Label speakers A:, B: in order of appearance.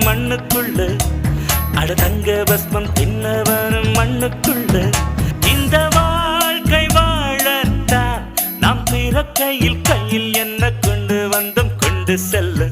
A: மண்ணுக்குள்ள அட தங்க பஸ்மம் தின்னவனும் மண்ணுக்குள்ள இந்த வாழ்க்கை வாழத்தான் நாம் பிறக்கையில் கையில் என்ன கொண்டு வந்தோம் கொண்டு செல்ல